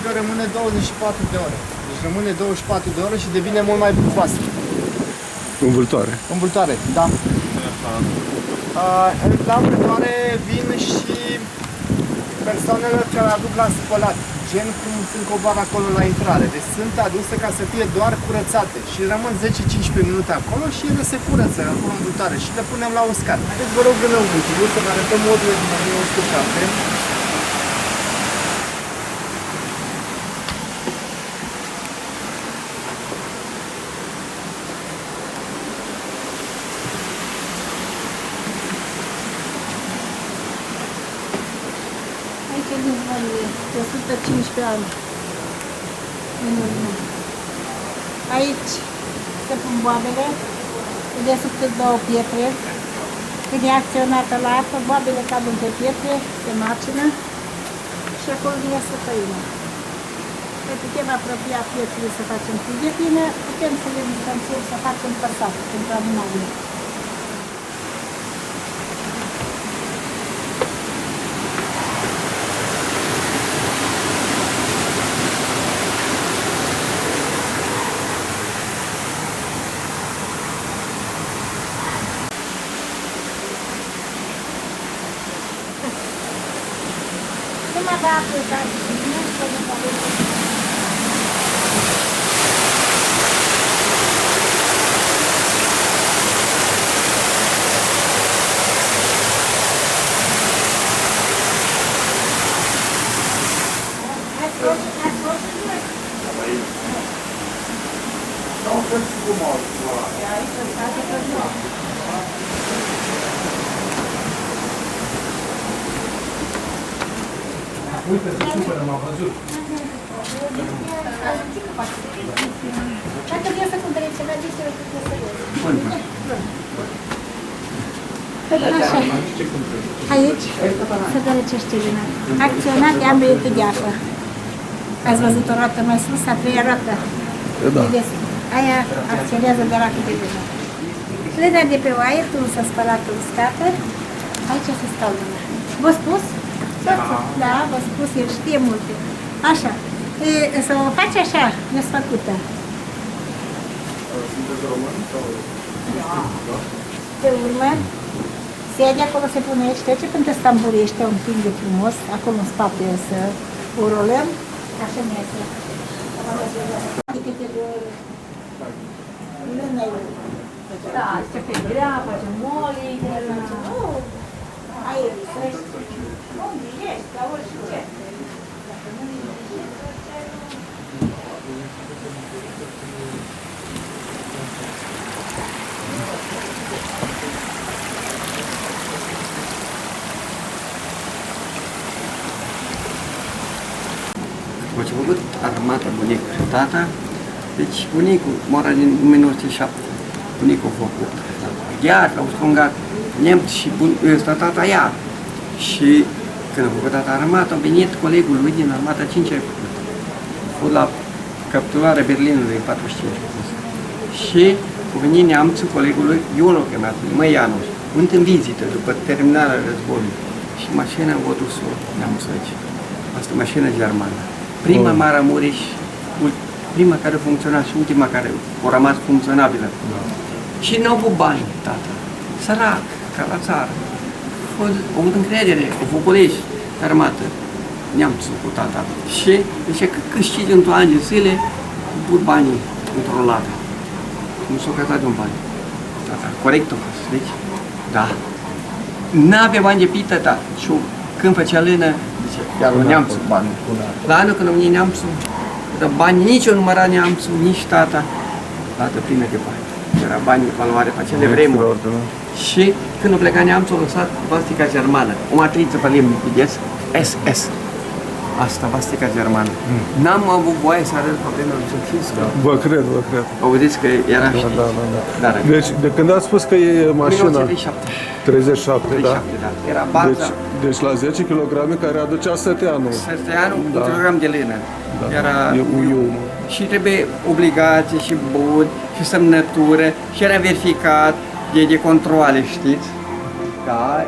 purgă rămâne 24 de ore. Deci rămâne 24 de ore și devine mult mai pufoasă. Învâltoare. Învâltoare, da. La învâltoare vin și persoanele care aduc la spălat, gen cum sunt coboară acolo la intrare. Deci sunt aduse ca să fie doar curățate și rămân 10-15 minute acolo și ele se curăță acolo în butare și le punem la uscat. Deci vă rog înăuntru să vă arătăm modurile din 1907. Aici din Zvonile, de 115 ani în urmă. Aici se pun boabele, unde sunt două pietre. Când e acționată la apă, boabele cad între pietre, se macină și acolo vine să făină. Noi putem apropia pietrele să facem frigetină, putem să le distanțiem să facem păsat pentru animale. Prima dată, dar nu știu cum să vedem. Uite, se supără, m-a văzut. Dacă vreau să cumpere ceva, zice că trebuie să iei. Așa. Aici se dărăcește vina. Acționate ambele pe gheață. Ați văzut o roată mai sus, a treia roată? Da. Vedeți? Aia acționează de la câte vina. Le dai de pe oaie, tu s-a spălat uscată. Aici se stau lumea. V-a spus? Da, v-a spus, el știe multe. Așa. Să o faci așa, desfăcută. Sunteți român? Da. Pe urmă, sedia acolo se punește, ce până te stamburește un pic de frumos, acolo în spate să o rolăm, așa merge. Da, se face grea, face moli, Aer, unde ești, la orice. După ce a făcut armata bunicul și tata, deci bunicul moara din 1907. Bunicul a făcut iar, au strungat nemți și tata iar. Și când a făcut tata armata, a venit colegul lui din armata 5 ai făcut. A fost la capturarea Berlinului în 45. Și a venit neamțul colegului, eu l-am chemat, măi Ianuș, unt în vizită după terminarea războiului. Și mașina a dus-o neamțul aici. Asta e mașină germană. Prima Maramureș, prima care a funcționat și ultima care a rămas funcționabilă. Și n-au avut bani, tata. Sărac, ca la țară. A avut încredere, a făcut colegi de armată, neamțul cu tata. Și zice că câștigi într-o an de zile, pur banii într-o lată. Nu s-o căzat de un bani. Tata, corect a fost, deci? Da. N-avea bani de pită, da. Și când făcea lână, zice, iar neamțul bani. La anul când a venit neamțul, dar bani nici o număra neamțul, nici tata, lată plină de bani. Era bani în valoare pe acele vremuri. Și când a plecat neamțul, a lăsat vastica germană, o matriță pe lemn, vedeți? SS. Asta, vastica germană. N-am avut voie să arăt papelul să știți că... Vă cred, vă cred. Auziți că era și... Da. Deci, de când ați spus că e mașina... 1937. 37, da? Da. Era baza... Deci la 10 kg care aducea săteanul. Săteanul, un kilogram de lână. Da. Era... E uiul. Și trebuie obligații și buni și semnătură și era verificat de controle, știți? Da,